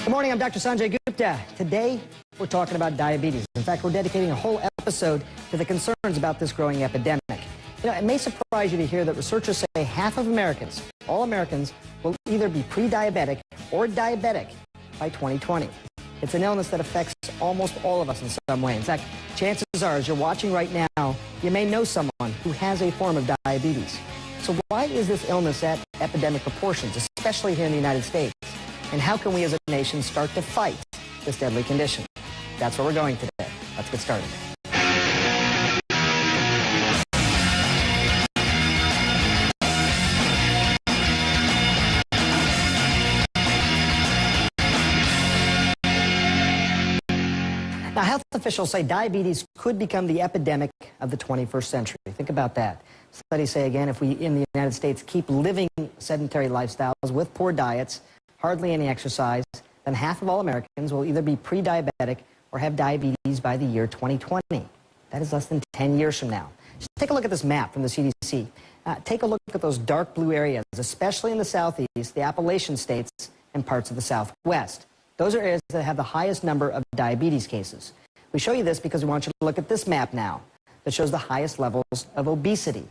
Good morning, I'm Dr. Sanjay Gupta. Today, we're talking about diabetes. In fact, we're dedicating a whole episode to the concerns about this growing epidemic. You know, it may surprise you to hear that researchers say half of Americans, all Americans, will either be pre-diabetic or diabetic by 2020. It's an illness that affects almost all of us in some way. In fact, chances are, as you're watching right now, you may know someone who has a form of diabetes. So why is this illness at epidemic proportions, especially here in the United States? And how can we as a nation start to fight this deadly condition? That's where we're going today. Let's get started. Now, health officials say diabetes could become the epidemic of the 21st century. Think about that. Studies say, again, if we in the United States keep living sedentary lifestyles with poor diets, hardly any exercise, then half of all Americans will either be pre-diabetic or have diabetes by the year 2020. That is less than 10 years from now. Just take a look at this map from the CDC. Take a look at those dark blue areas, especially in the southeast, the Appalachian states, and parts of the southwest. Those are areas that have the highest number of diabetes cases. We show you this because we want you to look at this map now that shows the highest levels of obesity.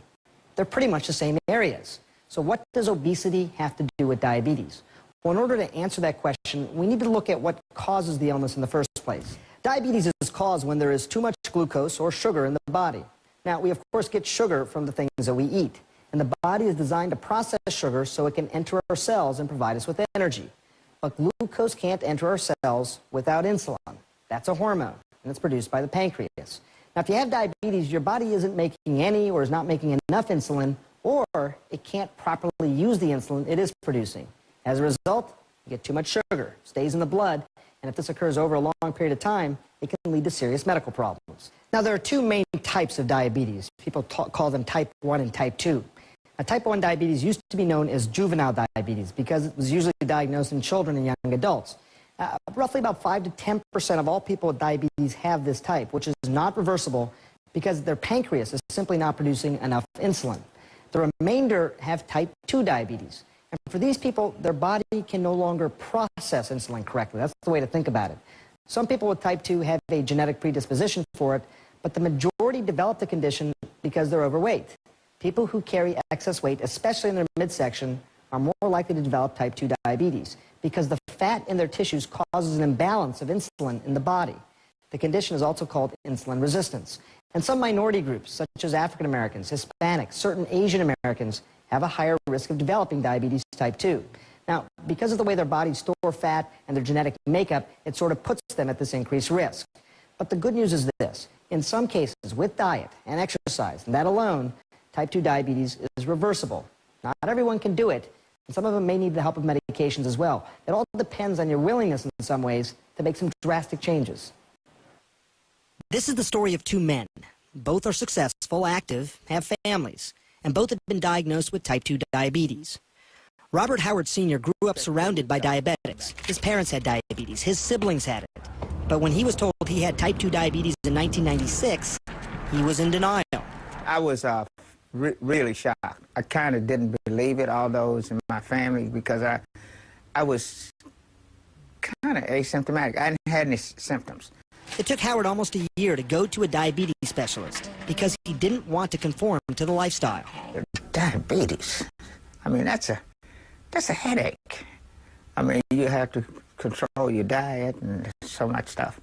They're pretty much the same areas. So what does obesity have to do with diabetes? Well, in order to answer that question, we need to look at what causes the illness in the first place. Diabetes is caused when there is too much glucose or sugar in the body. Now, we of course get sugar from the things that we eat, and the body is designed to process sugar so it can enter our cells and provide us with energy. But glucose can't enter our cells without insulin. That's a hormone, and it's produced by the pancreas. Now, if you have diabetes, your body isn't making any or is not making enough insulin, or it can't properly use the insulin it is producing. As a result, you get too much sugar, stays in the blood, and if this occurs over a long period of time, it can lead to serious medical problems. Now, there are two main types of diabetes. People call them type 1 and type 2. Now, type 1 diabetes used to be known as juvenile diabetes because it was usually diagnosed in children and young adults. Roughly about 5 to 10% of all people with diabetes have this type, which is not reversible because their pancreas is simply not producing enough insulin. The remainder have type 2 diabetes. And for these people, their body can no longer process insulin correctly. That's the way to think about it. Some people with type 2 have a genetic predisposition for it, but the majority develop the condition because they're overweight. People who carry excess weight, especially in their midsection, are more likely to develop type 2 diabetes because the fat in their tissues causes an imbalance of insulin in the body. The condition is also called insulin resistance. And some minority groups, such as African Americans, Hispanics, certain Asian Americans, have a higher risk of developing diabetes type 2. Now, because of the way their bodies store fat and their genetic makeup, it sort of puts them at this increased risk. But the good news is this. In some cases, with diet and exercise, and that alone, type 2 diabetes is reversible. Not everyone can do it, and some of them may need the help of medications as well. It all depends on your willingness in some ways to make some drastic changes. This is the story of two men. Both are successful, active, have families, and both have been diagnosed with type 2 diabetes. Robert Howard Sr. grew up surrounded by diabetics. His parents had diabetes. His siblings had it. But when he was told he had type 2 diabetes in 1996, he was in denial. I was really shocked. I kind of didn't believe it, all those in my family, because I was kind of asymptomatic. I hadn't had any symptoms. It took Howard almost a year to go to a diabetes specialist because he didn't want to conform to the lifestyle. Diabetes, I mean, that's a headache. I mean, you have to control your diet and so much stuff.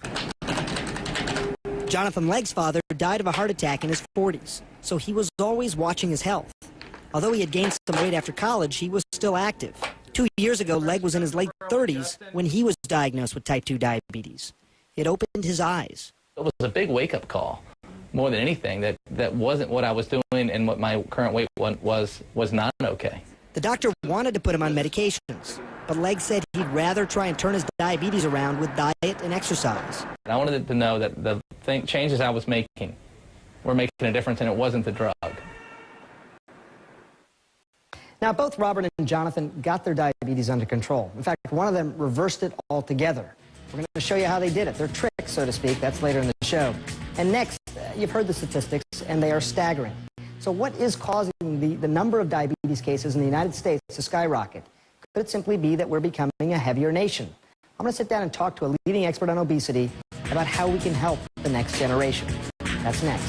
Jonathan Legg's father died of a heart attack in his 40s, so he was always watching his health. Although he had gained some weight after college, he was still active. 2 years ago, Legg was in his late 30s when he was diagnosed with type 2 diabetes. It opened his eyes. It was a big wake-up call, more than anything, that wasn't what I was doing and what my current weight was not okay. The doctor wanted to put him on medications, but Legg said he'd rather try and turn his diabetes around with diet and exercise. I wanted to know that the changes I was making were making a difference, and it wasn't the drug. Now, both Robert and Jonathan got their diabetes under control. In fact, one of them reversed it altogether. We're going to show you how they did it. Their tricks, so to speak. That's later in the show. And next, you've heard the statistics, and they are staggering. So what is causing the number of diabetes cases in the United States to skyrocket? Could it simply be that we're becoming a heavier nation? I'm going to sit down and talk to a leading expert on obesity about how we can help the next generation. That's next.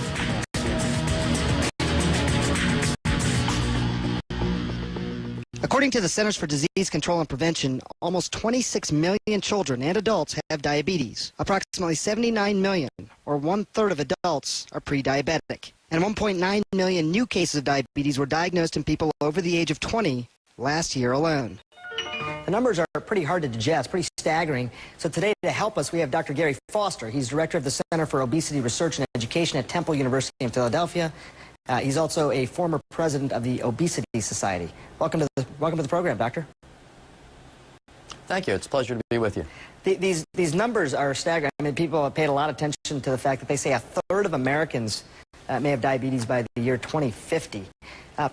According to the Centers for Disease Control and Prevention, almost 26 million children and adults have diabetes. Approximately 79 million, or one-third of adults, are pre-diabetic. And 1.9 million new cases of diabetes were diagnosed in people over the age of 20 last year alone. The numbers are pretty hard to digest, pretty staggering. So today, to help us, we have Dr. Gary Foster. He's director of the Center for Obesity Research and Education at Temple University in Philadelphia. He's also a former president of the Obesity Society. Welcome to the program, Doctor. Thank you. It's a pleasure to be with you. These numbers are staggering. I mean, people have paid a lot of attention to the fact that they say a third of Americans may have diabetes by the year 2050.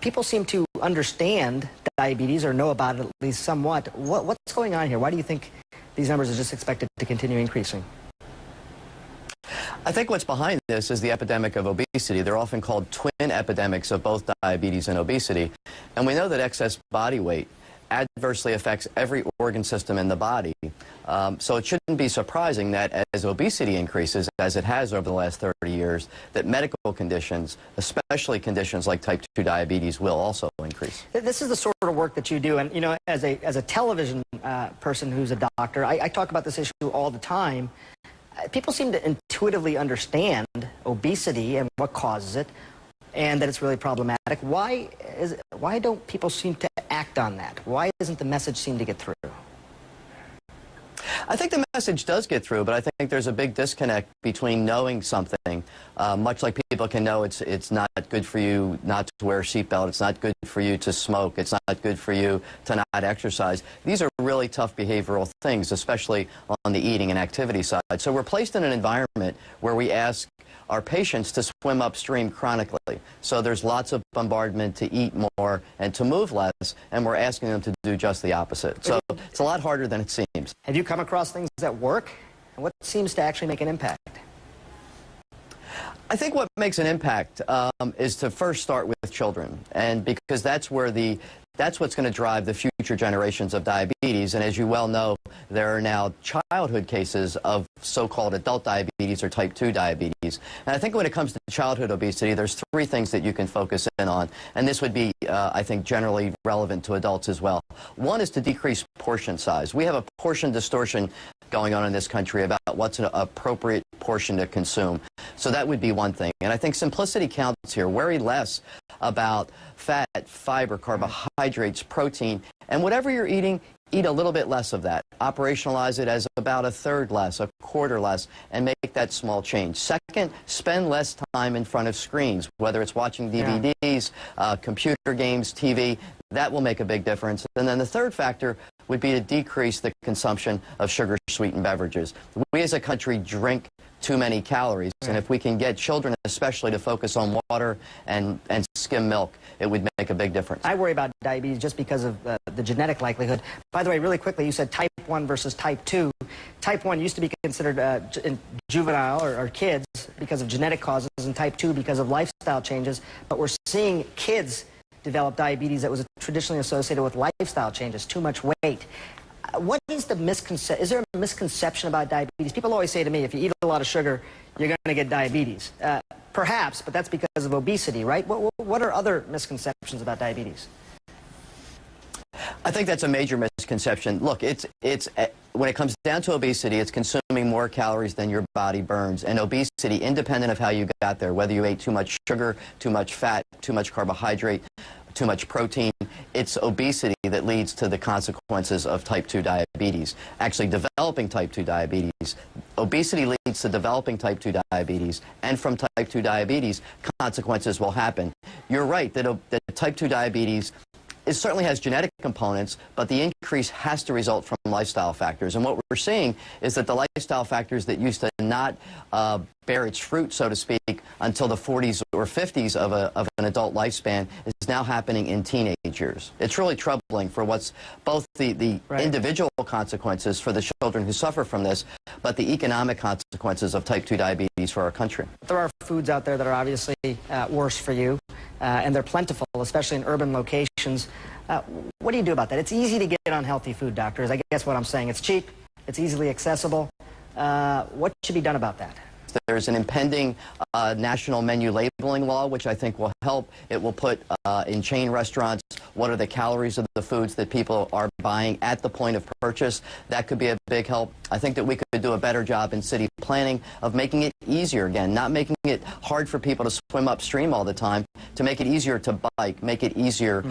People seem to understand diabetes or know about it at least somewhat. What's going on here? Why do you think these numbers are just expected to continue increasing? I think what's behind this is the epidemic of obesity. They're often called twin epidemics of both diabetes and obesity. And we know that excess body weight adversely affects every organ system in the body. So it shouldn't be surprising that as obesity increases, as it has over the last 30 years, that medical conditions, especially conditions like type 2 diabetes, will also increase. This is the sort of work that you do. And, you know, as a television person who's a doctor, I talk about this issue all the time. People seem to intuitively understand obesity and what causes it, and that it's really problematic. Why don't people seem to act on that? Why doesn't the message seem to get through? I think the message does get through, but I think there's a big disconnect between knowing something, much like people can know it's not good for you not to wear a seatbelt, it's not good for you to smoke, it's not good for you to not exercise. These are really tough behavioral things, especially on the eating and activity side. So we're placed in an environment where we ask our patients to swim upstream chronically. So there's lots of bombardment to eat more and to move less, and we're asking them to do just the opposite. So it's a lot harder than it seems. Have you come across things that work? And what seems to actually make an impact? I think what makes an impact is to first start with children, and because that's what's going to drive the future generations of diabetes. And as you well know, there are now childhood cases of so-called adult diabetes or type 2 diabetes. And I think when it comes to childhood obesity, there's three things that you can focus in on. And this would be, I think, generally relevant to adults as well. One is to decrease portion size. We have a portion distortion going on in this country about what's an appropriate portion to consume. So that would be one thing. And I think simplicity counts here. Worry less about fat, fiber, carbohydrates, protein, and whatever you're eating, eat a little bit less of that. Operationalize it as about a third less, a quarter less, and make that small change. Second, spend less time in front of screens, whether it's watching DVDs, computer games, TV. That will make a big difference. And then the third factor would be to decrease the consumption of sugar-sweetened beverages. We as a country drink too many calories, and if we can get children especially to focus on water and skim milk, it would make a big difference. I worry about diabetes just because of the genetic likelihood. By the way, really quickly, you said type 1 versus type 2. Type 1 used to be considered juvenile or kids because of genetic causes, and type 2 because of lifestyle changes. But we're seeing kids develop diabetes that was traditionally associated with lifestyle changes, too much weight. What is the misconception? Is there a misconception about diabetes? People always say to me, if you eat a lot of sugar, you're going to get diabetes. Perhaps, but that's because of obesity, right? What are other misconceptions about diabetes? I think that's a major misconception. Look, when it comes down to obesity, it's consuming more calories than your body burns. And obesity, independent of how you got there, whether you ate too much sugar, too much fat, too much carbohydrate, too much protein, it's obesity that leads to the consequences of type 2 diabetes. Actually, developing type 2 diabetes, obesity leads to developing type 2 diabetes, and from type 2 diabetes, consequences will happen. You're right that type 2 diabetes it certainly has genetic components, but the increase has to result from lifestyle factors. And what we're seeing is that the lifestyle factors that used to not bear its fruit, so to speak, until the 40s or 50s of an adult lifespan is now happening in teenage years. It's really troubling for what's both the individual consequences for the children who suffer from this, but the economic consequences of type 2 diabetes for our country. There are foods out there that are obviously worse for you, and they're plentiful, especially in urban locations. What do you do about that? It's easy to get unhealthy food, doctors. I guess what I'm saying, it's cheap, it's easily accessible. What should be done about that? There's an impending national menu labeling law, which I think will help. It will put in chain restaurants what are the calories of the foods that people are buying at the point of purchase. That could be a big help. I think that we could do a better job in city planning of making it easier again, not making it hard for people to swim upstream all the time, to make it easier to bike, make it easier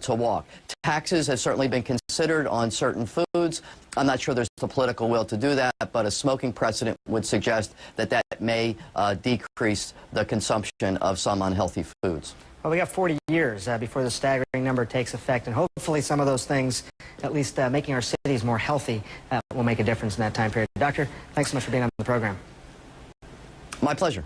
to walk. Taxes has certainly been considered on certain foods. I'm not sure there's the political will to do that, but a smoking precedent would suggest that that may decrease the consumption of some unhealthy foods. Well, we got 40 years before the staggering number takes effect, and hopefully some of those things, at least making our cities more healthy, will make a difference in that time period. Doctor, thanks so much for being on the program. My pleasure.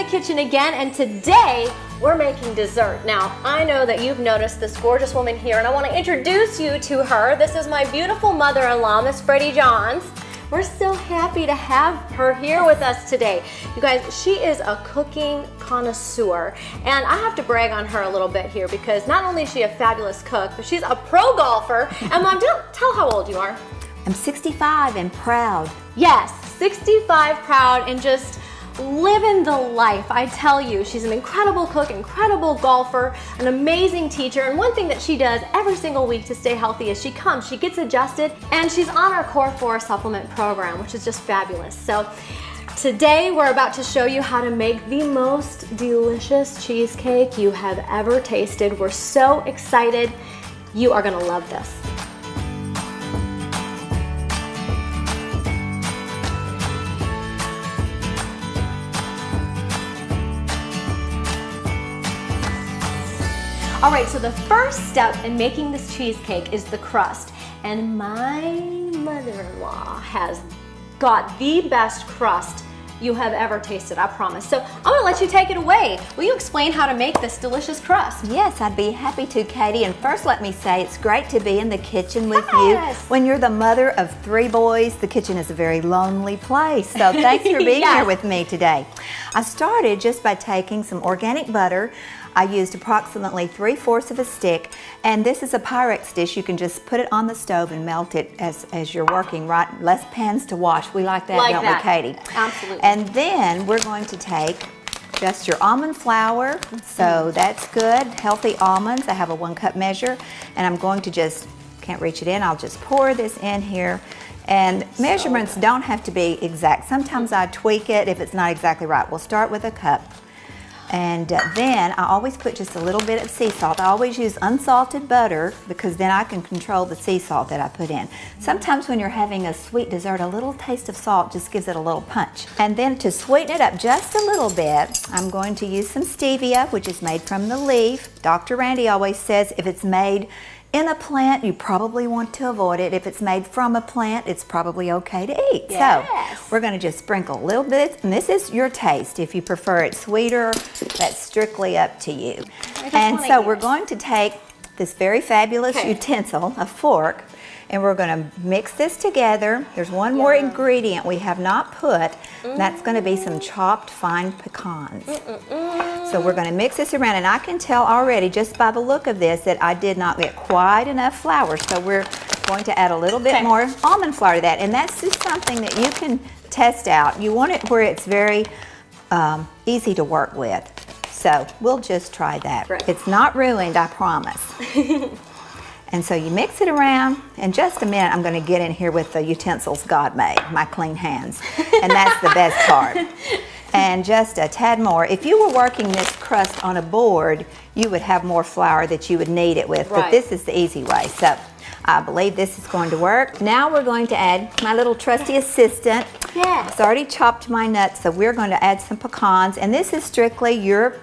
Kitchen again, and today we're making dessert. Now, I know that you've noticed this gorgeous woman here, and I want to introduce you to her. This is my beautiful mother-in-law, Miss Freddie Johns. We're so happy to have her here with us today. You guys, she is a cooking connoisseur, and I have to brag on her a little bit here because not only is she a fabulous cook, but she's a pro golfer. And Mom, tell how old you are. I'm 65 and proud. Yes, 65 proud and just living the life. I tell you, she's an incredible cook, incredible golfer, an amazing teacher, and one thing that she does every single week to stay healthy is she comes, she gets adjusted, and she's on our Core 4 supplement program, which is just fabulous. So today we're about to show you how to make the most delicious cheesecake you have ever tasted. We're so excited. You are gonna love this. All right, so the first step in making this cheesecake is the crust. And my mother-in-law has got the best crust you have ever tasted, I promise. So I'm gonna let you take it away. Will you explain how to make this delicious crust? Yes, I'd be happy to, Katie. And first let me say it's great to be in the kitchen with you. When you're the mother of 3 boys, the kitchen is a very lonely place. So thanks for being here with me today. I started just by taking some organic butter. I used approximately 3/4 of a stick, and this is a Pyrex dish. You can just put it on the stove and melt it as you're working, right? Less pans to wash. We like that, don't we, Katie? Absolutely. And then we're going to take just your almond flour. So that's good, healthy almonds. I have a 1 cup measure, and I'm going to just, can't reach it in, I'll just pour this in here. And measurements don't have to be exact. Sometimes I tweak it if it's not exactly right. We'll start with a cup. And then I always put just a little bit of sea salt. I always use unsalted butter because then I can control the sea salt that I put in. Sometimes when you're having a sweet dessert, a little taste of salt just gives it a little punch. And then to sweeten it up just a little bit, I'm going to use some stevia, which is made from the leaf. Dr. Randy always says if it's made in a plant, you probably want to avoid it. If it's made from a plant, it's probably okay to eat. Yes. So we're going to just sprinkle a little bit, and this is your taste. If you prefer it sweeter, that's strictly up to you. And so we're going to take this very fabulous utensil, a fork, and we're going to mix this together. There's one more ingredient we have not put. That's going to be some chopped fine pecans. So we're going to mix this around, and I can tell already just by the look of this that I did not get quite enough flour. So we're going to add a little bit more almond flour to that, and that's just something that you can test out. You want it where it's very easy to work with. So we'll just try that. Right. It's not ruined, I promise. And so you mix it around. In just a minute, I'm going to get in here with the utensils God made, my clean hands. And that's the best part. And just a tad more. If you were working this crust on a board, you would have more flour that you would knead it with. But this is the easy way. So I believe this is going to work. Now we're going to add my little trusty assistant. Yes. It's already chopped my nuts, so we're going to add some pecans. And this is strictly your,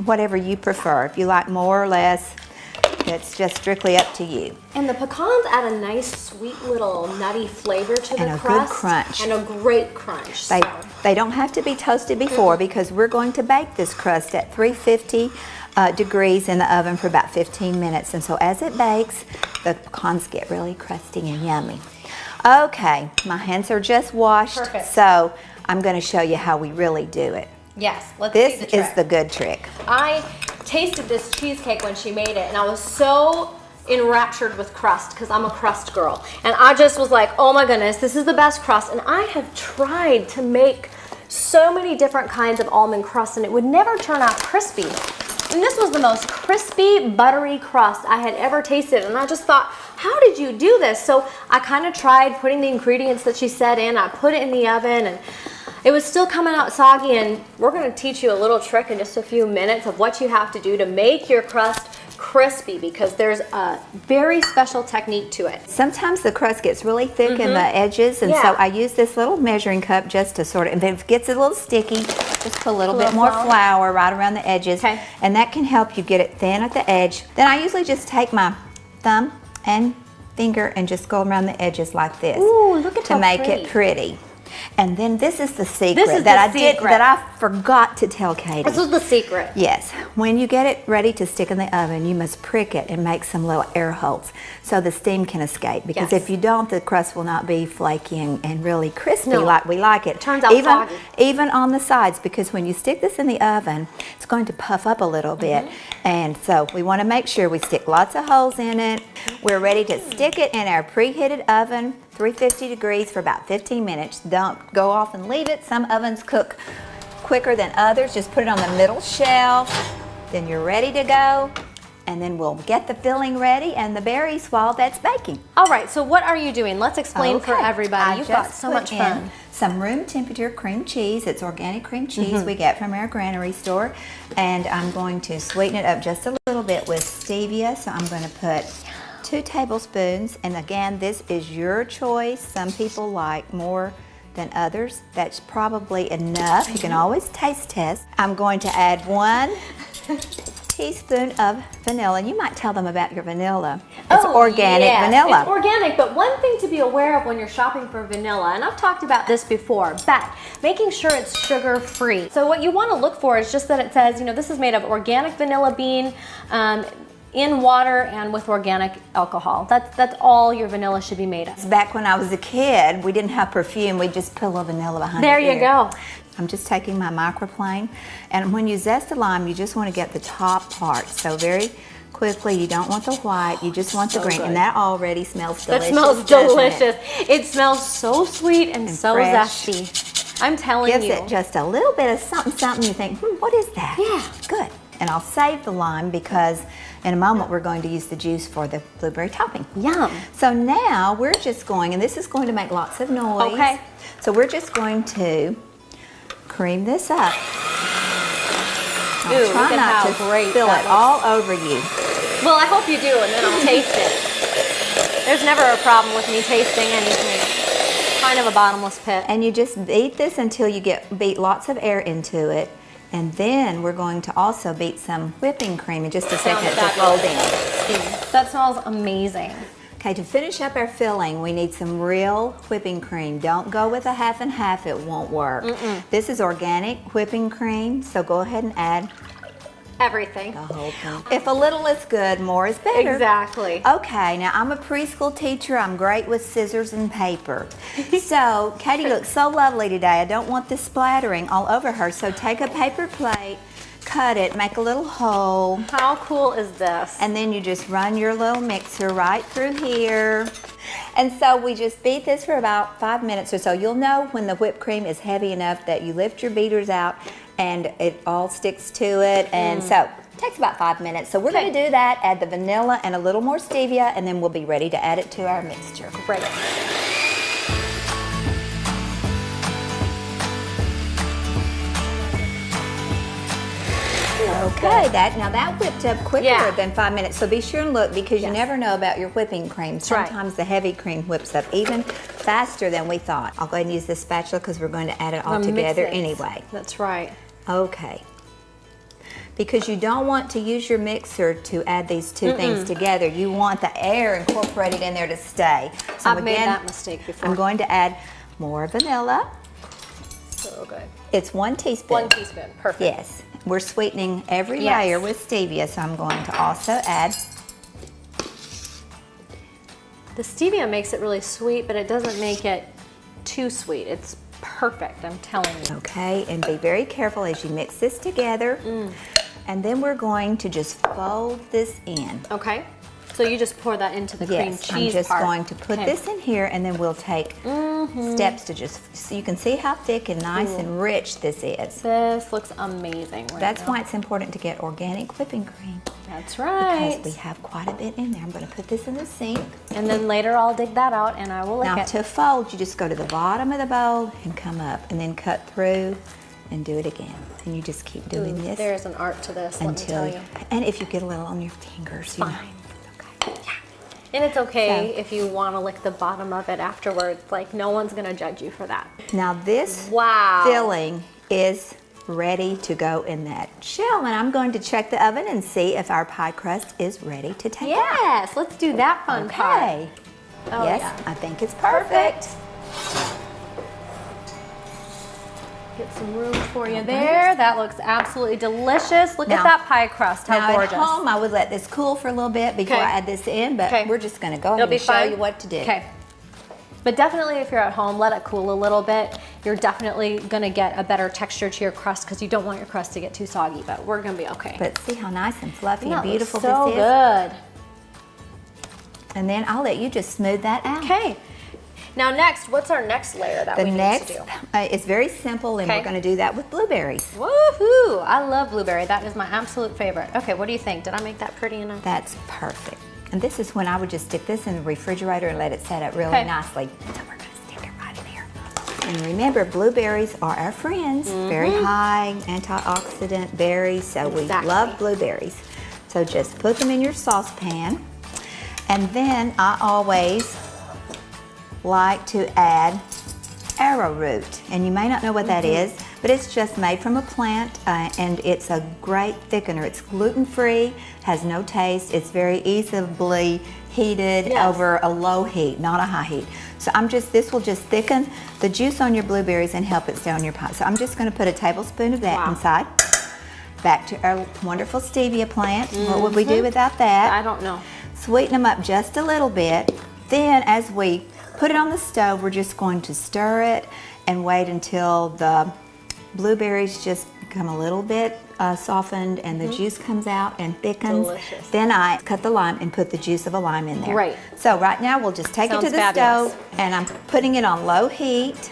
whatever you prefer. If you like more or less, It's just strictly up to you. And the pecans add a nice, sweet little nutty flavor to the And a crust. good crunch. And a great crunch. They don't have to be toasted before because we're going to bake this crust at 350 degrees in the oven for about 15 minutes. And so as it bakes, the pecans get really crusty and yummy. Okay, my hands are just washed. Perfect. So I'm going to show you how we really do it. Yes, let's see This the trick. is the good trick. I tasted this cheesecake when she made it, and I was so enraptured with crust because I'm a crust girl. And I just was like, oh my goodness, this is the best crust. And I have tried to make so many different kinds of almond crust, and it would never turn out crispy. And this was the most crispy, buttery crust I had ever tasted. And I just thought, how did you do this? So I kind of tried putting the ingredients that she said in. I put it in the oven, and it was still coming out soggy. And we're going to teach you a little trick in just a few minutes of what you have to do to make your crust crispy, because there's a very special technique to it. Sometimes the crust gets really thick in the edges, and so I use this little measuring cup just to sort of, and if it gets a little sticky, just put a little bit more flour right around the edges, and that can help you get it thin at the edge. Then I usually just take my thumb and finger and just go around the edges like this. Ooh, look at to how make pretty. it pretty. And then this is the secret This is that the I did secret. that I forgot to tell Katie. This is the secret. Yes, when you get it ready to stick in the oven, you must prick it and make some little air holes so the steam can escape. Because if you don't, the crust will not be flaky and really crispy like we like it. Turns out soggy. Even on the sides, because when you stick this in the oven, it's going to puff up a little bit. And so we want to make sure we stick lots of holes in it. We're ready to stick it in our preheated oven, 350 degrees for about 15 minutes. Don't go off and leave it. Some ovens cook quicker than others. Just put it on the middle shelf. Then you're ready to go. And then we'll get the filling ready and the berries while that's baking. All right, so what are you doing? Let's explain for everybody. You've got so much fun. Some room temperature cream cheese. It's organic cream cheese we get from our granary store. And I'm going to sweeten it up just a little bit with stevia. So I'm going to put 2 tablespoons. And again, this is your choice. Some people like more than others. That's probably enough. You can always taste test. I'm going to add 1 teaspoon of vanilla. You might tell them about your vanilla. It's organic vanilla. It's organic, but one thing to be aware of when you're shopping for vanilla, and I've talked about this before, but making sure it's sugar-free. So what you want to look for is just that it says, you know, this is made of organic vanilla bean, in water and with organic alcohol. That's all your vanilla should be made of. Back when I was a kid, we didn't have perfume. We just put a little vanilla behind There the you ear. go. I'm just taking my microplane, and when you zest a lime, you just want to get the top part. So very quickly, you don't want the white, you just want the green, and that already smells delicious. That smells delicious. It smells so sweet and so fresh. zesty. I'm telling you. Gives it just a little bit of something, you think, what is that? Yeah. Good. And I'll save the lime because in a moment we're going to use the juice for the blueberry topping. Yum. So now we're just going, and this is going to make lots of noise. Okay. So we're just going to cream this up. Ooh, Try not to spill it all over you. Well, I hope you do, and then I'll taste it. There's never a problem with me tasting anything. It's kind of a bottomless pit. And you just beat this until you beat lots of air into it. And then we're going to also beat some whipping cream in just a second to fold in. That smells amazing. Okay, to finish up our filling, we need some real whipping cream. Don't go with a half and half, it won't work. This is organic whipping cream, so go ahead and add Everything. the whole thing. If a little is good, more is better. Exactly. Okay, now I'm a preschool teacher. I'm great with scissors and paper. So, Katie looks so lovely today. I don't want this splattering all over her, so take a paper plate, cut it, make a little hole, How cool is this? and then you just run your little mixer right through here. And so we just beat this for about 5 minutes or so. You'll know when the whipped cream is heavy enough that you lift your beaters out and it all sticks to it. And so it takes about 5 minutes. So we're going to do that, add the vanilla and a little more stevia, and then we'll be ready to add it to our mixture. Great. Okay, now that whipped up quicker Yeah. than 5 minutes, so be sure and look because you never know about your whipping cream. right. Sometimes the heavy cream whips up even faster than we thought. I'll go ahead and use this spatula because we're going to add it all together anyway. That's right. Okay. because you don't want to use your mixer to add these two things together. You want the air incorporated in there to stay. So I've made that mistake before. I'm going to add more vanilla. So good. It's 1 teaspoon. 1 teaspoon, perfect. Yes. We're sweetening every layer with stevia, so I'm going to also add. The stevia makes it really sweet, but it doesn't make it too sweet. It's perfect, I'm telling you. Okay, and be very careful as you mix this together. And then we're going to just fold this in. Okay. So you just pour that into the cream cheese I'm just part. going to put this in here, and then we'll take steps to just, so you can see how thick and nice and rich this is. This looks amazing right That's now. why it's important to get organic whipping cream. That's right. Because we have quite a bit in there. I'm going to put this in the sink. And then later I'll dig that out and I will lick Now it. to fold, you just go to the bottom of the bowl and come up, and then cut through and do it again. And you just keep doing this There's an art to this, let me tell you. and if you get a little on your fingers, you know. Fine. And it's okay if you want to lick the bottom of it afterwards. Like, no one's going to judge you for that. Now this filling is ready to go in that shell, and I'm going to check the oven and see if our pie crust is ready to take out. Yes, let's do that fun part. Okay. Oh, Yes, yeah. I think it's perfect. Get some room for you there. That looks absolutely delicious. Look Now- at that pie crust. How Now gorgeous. at home, I would let this cool for a little bit before Okay. I add this in, but Okay. we're just going to go ahead It'll be and show fine. you what to do. Okay. But definitely if you're at home, let it cool a little bit. You're definitely gonna get a better texture to your crust because you don't want your crust to get too soggy, but we're gonna be okay. But see how nice and fluffy That and looks beautiful so this is? good. And then I'll let you just smooth that out. Okay. Now next, what's our next layer that The we next, need to do? it's very simple, and Okay. we're going to do that with blueberries. Woohoo! I love blueberry. That is my absolute favorite. Okay, what do you think? Did I make that pretty enough? That's perfect. And this is when I would just stick this in the refrigerator and let it set up really Okay. nicely. So we're going to stick it right in here. And remember, blueberries are our friends. Very high antioxidant berries, so we Exactly. love blueberries. So just put them in your saucepan. And then I always like to add arrowroot, and you may not know what that is, but it's just made from a plant, and it's a great thickener. It's gluten-free, has no taste, it's very easily heated over a low heat, not a high heat. So this will just thicken the juice on your blueberries and help it stay on your pie. So I'm just going to put a tablespoon of that inside. Back to our wonderful stevia plant. What would we do without that? I don't know. Sweeten them up just a little bit. Then as we put it on the stove, we're just going to stir it and wait until the blueberries just become a little bit softened and the juice comes out and thickens. Delicious. Then I cut the lime and put the juice of a lime in there. Right. So right now we'll just take it to Sounds the fabulous. stove, and I'm putting it on low heat.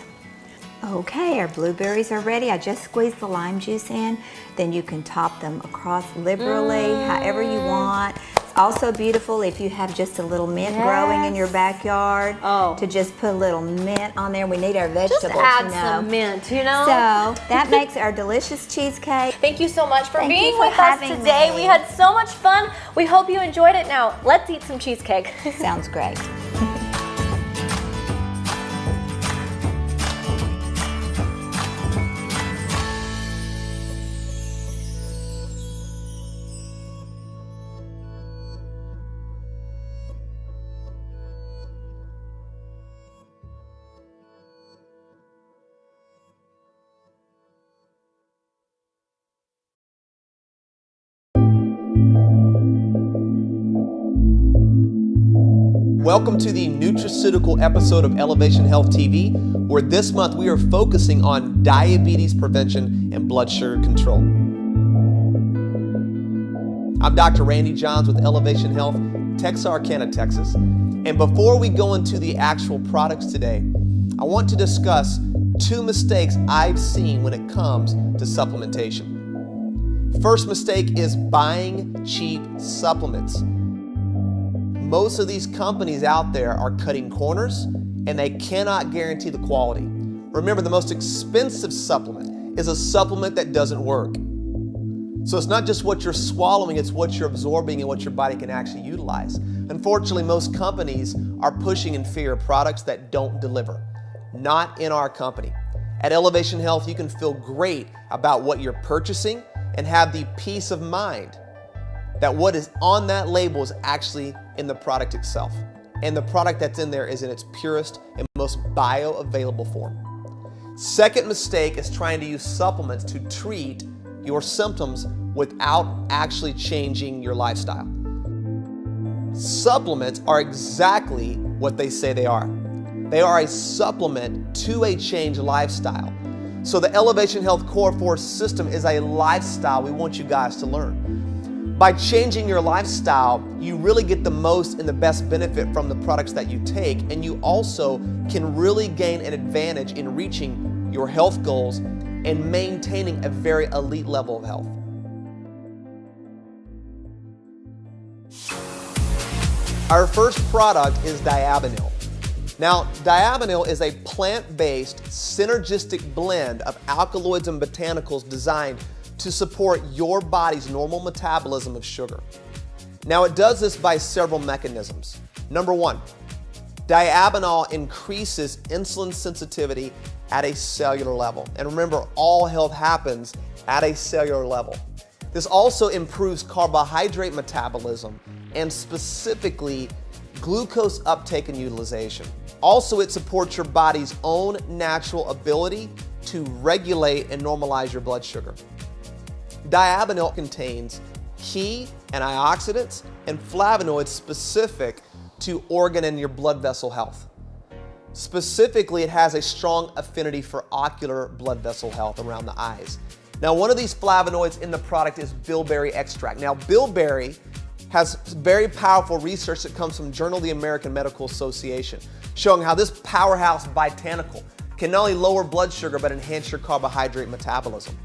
Okay, our blueberries are ready. I just squeezed the lime juice in. Then you can top them across liberally, however you want. It's also beautiful if you have just a little mint growing in your backyard. Oh. To just put a little mint on there. We need our vegetables, Just add you know. some mint, you know? So that makes our delicious cheesecake. Thank you so much for Thank you being for with us having today. me. We had so much fun. We hope you enjoyed it. Now, let's eat some cheesecake. Sounds great. Welcome to the nutraceutical episode of Elevation Health TV, where this month we are focusing on diabetes prevention and blood sugar control. I'm Dr. Randy Johns with Elevation Health, Texarkana, Texas. And before we go into the actual products today, I want to discuss 2 mistakes I've seen when it comes to supplementation. First mistake is buying cheap supplements. Most of these companies out there are cutting corners, and they cannot guarantee the quality. Remember, the most expensive supplement is a supplement that doesn't work. So it's not just what you're swallowing, it's what you're absorbing and what your body can actually utilize. Unfortunately, most companies are pushing inferior products that don't deliver. Not in our company. At Elevation Health, you can feel great about what you're purchasing and have the peace of mind that what is on that label is actually in the product itself. And the product that's in there is in its purest and most bioavailable form. Second mistake is trying to use supplements to treat your symptoms without actually changing your lifestyle. Supplements are exactly what they say they are. They are a supplement to a changed lifestyle. So the Elevation Health Core 4 system is a lifestyle we want you guys to learn. By changing your lifestyle, you really get the most and the best benefit from the products that you take, and you also can really gain an advantage in reaching your health goals and maintaining a very elite level of health. Our first product is Diabanil. Now, Diabanil is a plant-based synergistic blend of alkaloids and botanicals designed to support your body's normal metabolism of sugar. Now, it does this by several mechanisms. Number one, Diabanil increases insulin sensitivity at a cellular level. And remember, all health happens at a cellular level. This also improves carbohydrate metabolism and specifically glucose uptake and utilization. Also, it supports your body's own natural ability to regulate and normalize your blood sugar. Diabanil contains key antioxidants and flavonoids specific to organ and your blood vessel health. Specifically, it has a strong affinity for ocular blood vessel health around the eyes. Now, one of these flavonoids in the product is bilberry extract. Now, bilberry has very powerful research that comes from Journal of the American Medical Association, showing how this powerhouse botanical can not only lower blood sugar, but enhance your carbohydrate metabolism.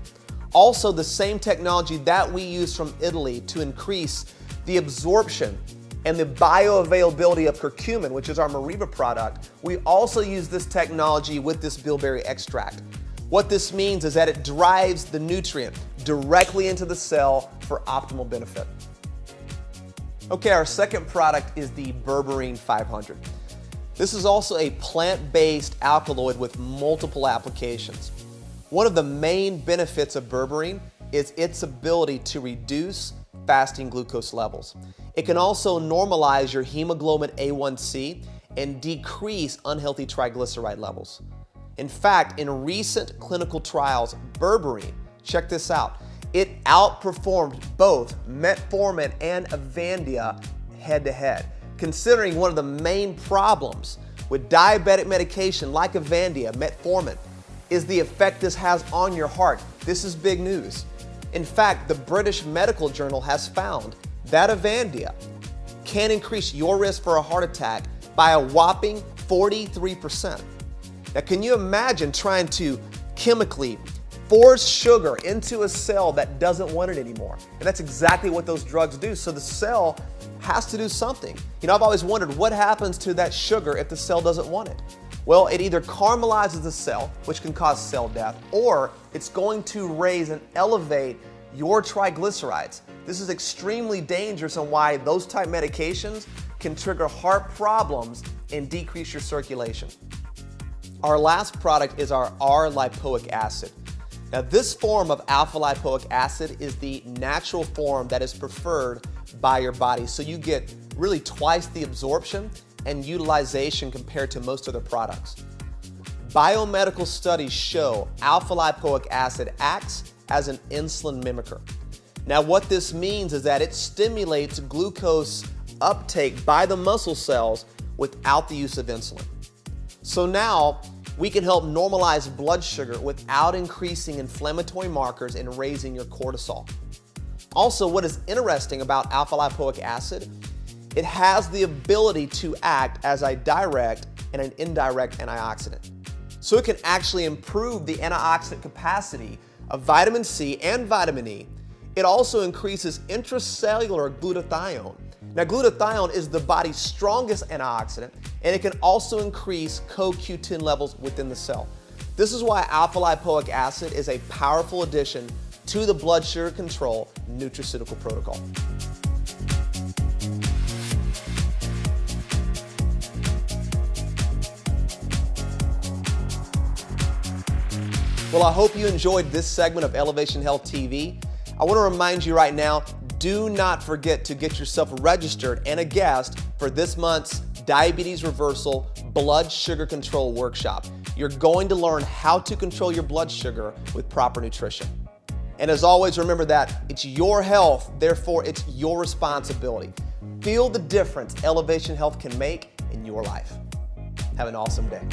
Also, the same technology that we use from Italy to increase the absorption and the bioavailability of curcumin, which is our Mariva product, we also use this technology with this bilberry extract. What this means is that it drives the nutrient directly into the cell for optimal benefit. Okay, our second product is the Berberine 500. This is also a plant-based alkaloid with multiple applications. One of the main benefits of berberine is its ability to reduce fasting glucose levels. It can also normalize your hemoglobin A1C and decrease unhealthy triglyceride levels. In fact, in recent clinical trials, berberine, check this out, it outperformed both metformin and Avandia head-to-head. Considering one of the main problems with diabetic medication like Avandia, metformin, is the effect this has on your heart. This is big news. In fact, the British Medical Journal has found that Avandia can increase your risk for a heart attack by a whopping 43%. Now, can you imagine trying to chemically force sugar into a cell that doesn't want it anymore? And that's exactly what those drugs do. So the cell has to do something. You know, I've always wondered what happens to that sugar if the cell doesn't want it. Well, it either caramelizes the cell, which can cause cell death, or it's going to raise and elevate your triglycerides. This is extremely dangerous and why those type medications can trigger heart problems and decrease your circulation. Our last product is our R-lipoic acid. Now, this form of alpha lipoic acid is the natural form that is preferred by your body. So you get really twice the absorption and utilization compared to most other products. Biomedical studies show alpha lipoic acid acts as an insulin mimicker. Now, what this means is that it stimulates glucose uptake by the muscle cells without the use of insulin. So now we can help normalize blood sugar without increasing inflammatory markers and raising your cortisol. Also, what is interesting about alpha lipoic acid, it has the ability to act as a direct and an indirect antioxidant. So it can actually improve the antioxidant capacity of vitamin C and vitamin E. It also increases intracellular glutathione. Now, glutathione is the body's strongest antioxidant, and it can also increase CoQ10 levels within the cell. This is why alpha lipoic acid is a powerful addition to the blood sugar control nutraceutical protocol. Well, I hope you enjoyed this segment of Elevation Health TV. I want to remind you right now, do not forget to get yourself registered and a guest for this month's Diabetes Reversal Blood Sugar Control Workshop. You're going to learn how to control your blood sugar with proper nutrition. And as always, remember that it's your health, therefore it's your responsibility. Feel the difference Elevation Health can make in your life. Have an awesome day.